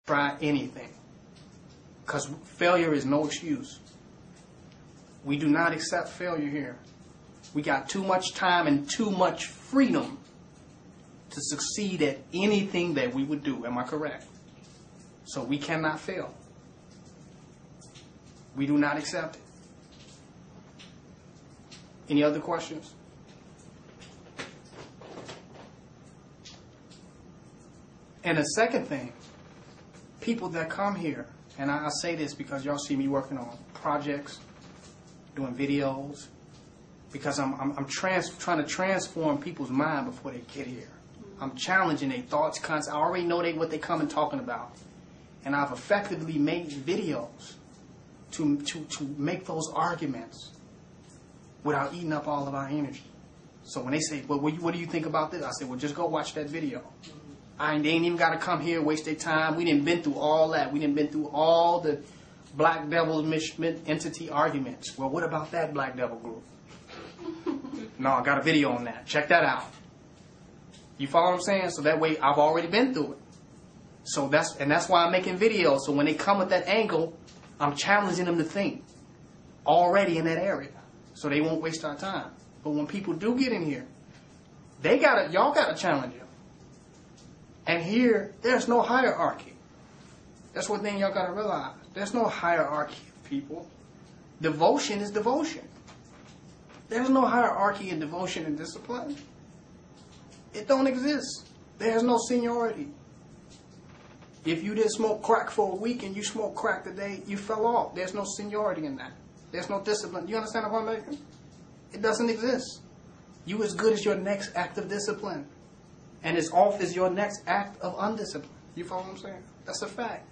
try anything. Because failure is no excuse. We do not accept failure here. We got too much time and too much freedom to succeed at anything that we would do. Am I correct? So we cannot fail. We do not accept it. Any other questions? And the second thing, people that come here, and I say this because y'all see me working on projects, doing videos, because I'm trying to transform people's mind before they get here. I'm challenging their thoughts, concepts. I already know what they come and talking about. And I've effectively made videos to make those arguments without eating up all of our energy. So when they say, well, what do you think about this? I say, well, just go watch that video. They ain't even got to come here and waste their time. We didn't been through all that. We didn't been through all the black devil entity arguments. Well, what about that black devil group? No, I got a video on that. Check that out. You follow what I'm saying? So that way I've already been through it. So that's why I'm making videos. So when they come with that angle, I'm challenging them to think already in that area. So they won't waste our time. But when people do get in here, y'all gotta challenge them. And here, there's no hierarchy. That's one thing y'all gotta realize. There's no hierarchy of people. Devotion is devotion. There's no hierarchy in devotion and discipline. It don't exist. There's no seniority. If you didn't smoke crack for a week and you smoke crack today, you fell off. There's no seniority in that. There's no discipline. You understand what I'm making? It doesn't exist. You as good as your next act of discipline. And as off as your next act of undiscipline. You follow what I'm saying? That's a fact.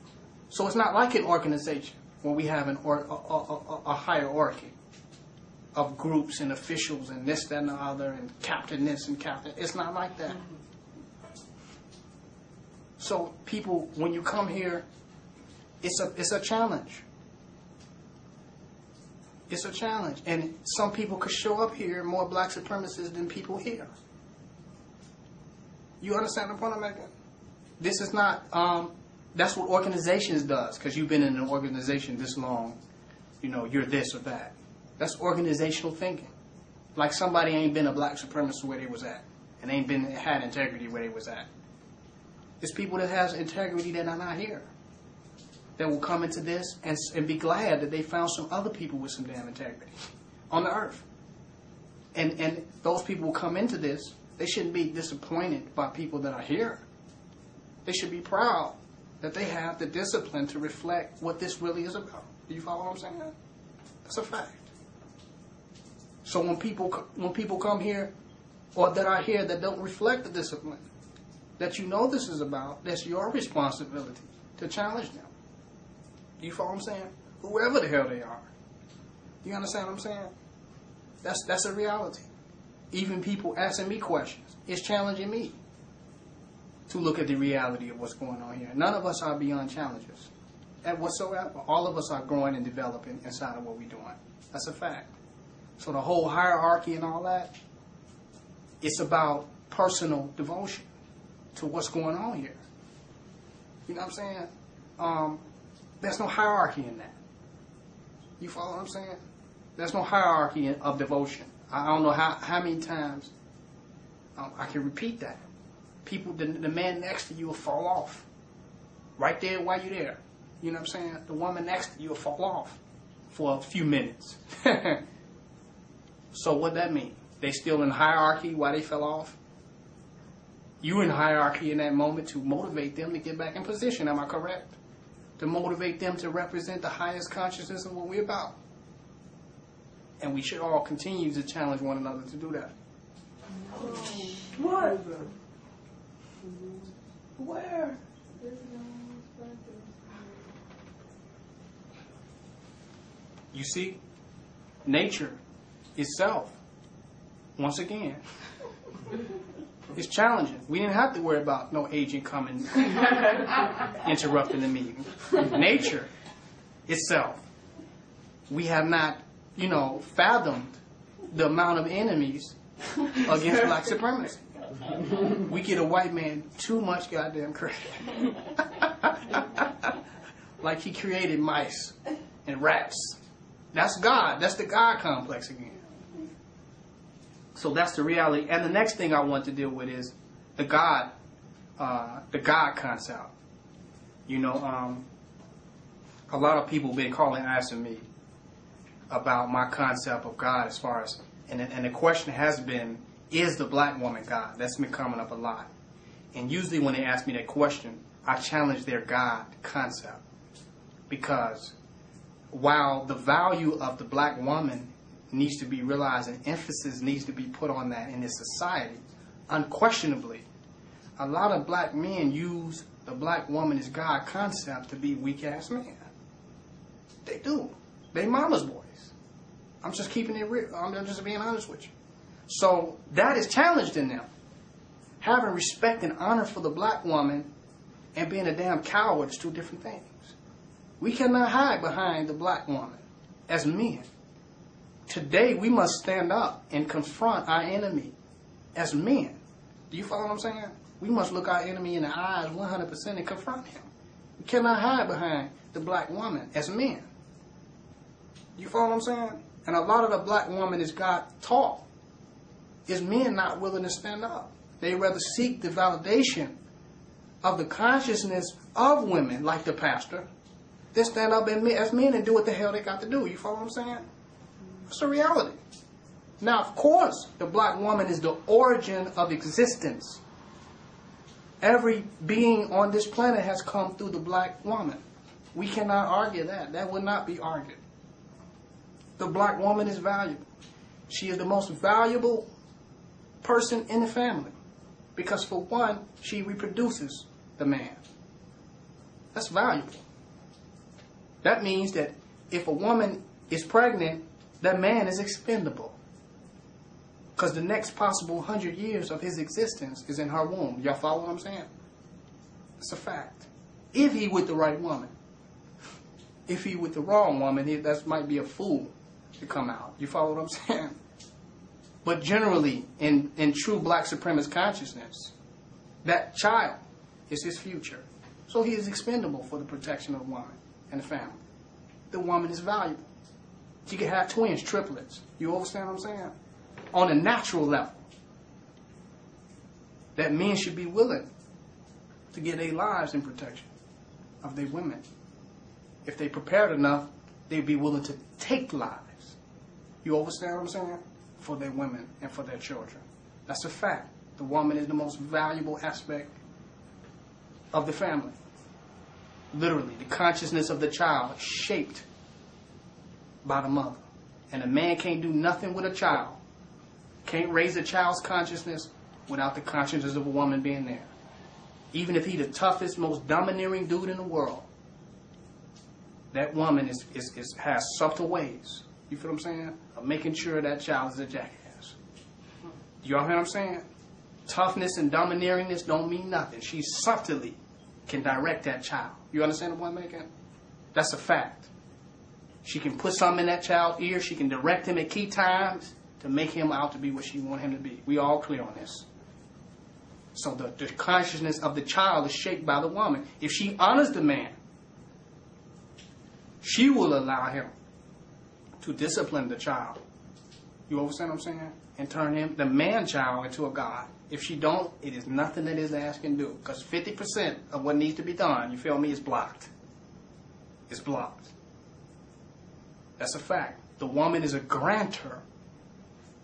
So it's not like an organization where we have a hierarchy of groups and officials and this, that, and the other, and captain this and captain. It's not like that. So people, when you come here, it's a challenge. It's a challenge. And some people could show up here more black supremacists than people here. You understand the point I'm making? This is not, that's what organizations does, because you've been in an organization this long, you're this or that. That's organizational thinking. Like somebody ain't been a black supremacist where they was at, and ain't had integrity where they was at. It's people that has integrity that are not here, that will come into this and be glad that they found some other people with some damn integrity on the earth. And those people will come into this. They shouldn't be disappointed by people that are here. They should be proud that they have the discipline to reflect what this really is about. Do you follow what I'm saying? That's a fact. So when people come here, or that are here that don't reflect the discipline that this is about, that's your responsibility to challenge them. Do you follow what I'm saying? Whoever the hell they are. You understand what I'm saying? That's a reality. Even people asking me questions, it's challenging me to look at the reality of what's going on here. None of us are beyond challenges. And whatsoever, all of us are growing and developing inside of what we're doing. That's a fact. So the whole hierarchy and all that, it's about personal devotion to what's going on here. You know what I'm saying? There's no hierarchy in that. You follow what I'm saying? There's no hierarchy of devotion. I don't know how many times I can repeat that. People, the man next to you will fall off. Right there while you're there. You know what I'm saying? The woman next to you will fall off for a few minutes. So what that mean? They still in hierarchy while they fell off? You in hierarchy in that moment to motivate them to get back in position. Am I correct? To motivate them to represent the highest consciousness of what we're about. And we should all continue to challenge one another to do that. What? Where? You see, nature itself, once again, is challenging. We didn't have to worry about no agent coming, interrupting the meeting. Nature itself, we have not, fathomed the amount of enemies against black supremacy. We get a white man too much goddamn credit. like he created mice and rats. That's God. That's the God complex again. So that's the reality. And the next thing I want to deal with is the God concept. You know, a lot of people been asking me about my concept of God as far as, and the question has been, is the black woman God? That's been coming up a lot. And usually when they ask me that question, I challenge their God concept. Because while the value of the black woman needs to be realized and emphasis needs to be put on that in this society, unquestionably, a lot of black men use the black woman as God concept to be weak-ass men. They do. They mama's boys. I'm just keeping it real. I'm just being honest with you. So that is challenged in them. Having respect and honor for the black woman and being a damn coward is two different things. We cannot hide behind the black woman as men. Today we must stand up and confront our enemy as men. Do you follow what I'm saying? We must look our enemy in the eyes 100% and confront him. We cannot hide behind the black woman as men. You follow what I'm saying? And a lot of the black woman is God taught is men not willing to stand up. They rather seek the validation of the consciousness of women, like the pastor, than stand up as men and do what the hell they got to do. You follow what I'm saying? That's the reality. Now, of course, the black woman is the origin of existence. Every being on this planet has come through the black woman. We cannot argue that. That would not be argued. The black woman is valuable. She is the most valuable person in the family. Because for one, she reproduces the man. That's valuable. That means that if a woman is pregnant, that man is expendable. Because the next possible 100 years of his existence is in her womb. Y'all follow what I'm saying? It's a fact. If he with the right woman. If he with the wrong woman, that might be a fool to come out. You follow what I'm saying? But generally, in true black supremacist consciousness, that child is his future. So he is expendable for the protection of the woman and the family. The woman is valuable. She can have twins, triplets. You understand what I'm saying? On a natural level. That men should be willing to give their lives in protection of their women. If they prepared enough, they'd be willing to take lives. You understand what I'm saying? For their women and for their children. That's a fact. The woman is the most valuable aspect of the family. Literally, the consciousness of the child is shaped by the mother. And a man can't do nothing with a child. Can't raise a child's consciousness without the consciousness of a woman being there. Even if he's the toughest, most domineering dude in the world, that woman has subtle ways, you feel what I'm saying, of making sure that child is a jackass. Y'all hear what I'm saying? Toughness and domineeringness don't mean nothing. She subtly can direct that child. You understand what I'm making? That's a fact. She can put something in that child's ear. She can direct him at key times to make him out to be what she wants him to be. We all clear on this. So the consciousness of the child is shaped by the woman. If she honors the man, she will allow him to discipline the child. You understand what I'm saying? And turn him, the man-child, into a god. If she don't, it is nothing that his ass can do. Because 50% of what needs to be done, you feel me, is blocked. It's blocked. That's a fact. The woman is a grantor.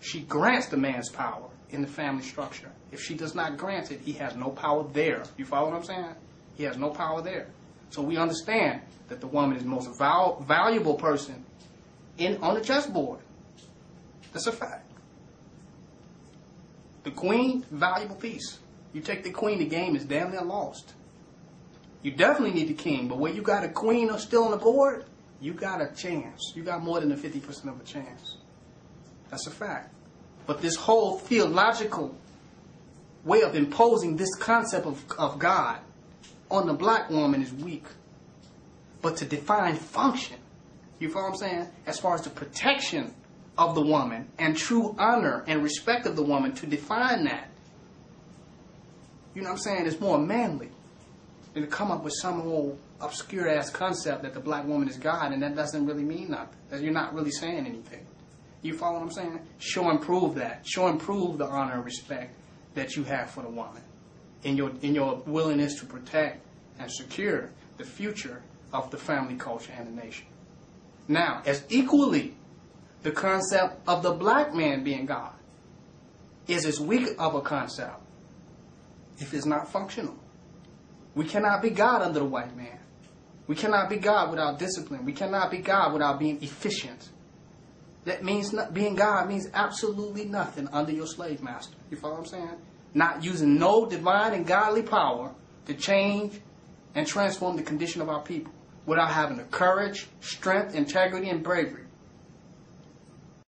She grants the man's power in the family structure. If she does not grant it, he has no power there. You follow what I'm saying? He has no power there. So we understand that the woman is the most valuable person on the chessboard. That's a fact. The queen, valuable piece. You take the queen, the game is damn near lost. You definitely need the king, but where you got a queen still on the board, you got a chance. You got more than a 50% of a chance. That's a fact. But this whole theological way of imposing this concept of God on the black woman is weak. But to define function, you follow what I'm saying? As far as the protection of the woman and true honor and respect of the woman, to define that, you know what I'm saying, is more manly. and to come up with some old obscure-ass concept that the black woman is God, and that doesn't really mean nothing. That you're not really saying anything. You follow what I'm saying? Show and prove that. Show and prove the honor and respect that you have for the woman in your willingness to protect and secure the future of the family culture and the nation. Now, as equally, the concept of the black man being God is as weak of a concept if it's not functional. We cannot be God under the white man. We cannot be God without discipline. We cannot be God without being efficient. That means being God means absolutely nothing under your slave master. You follow what I'm saying? Not using no divine and godly power to change and transform the condition of our people without having the courage, strength, integrity, and bravery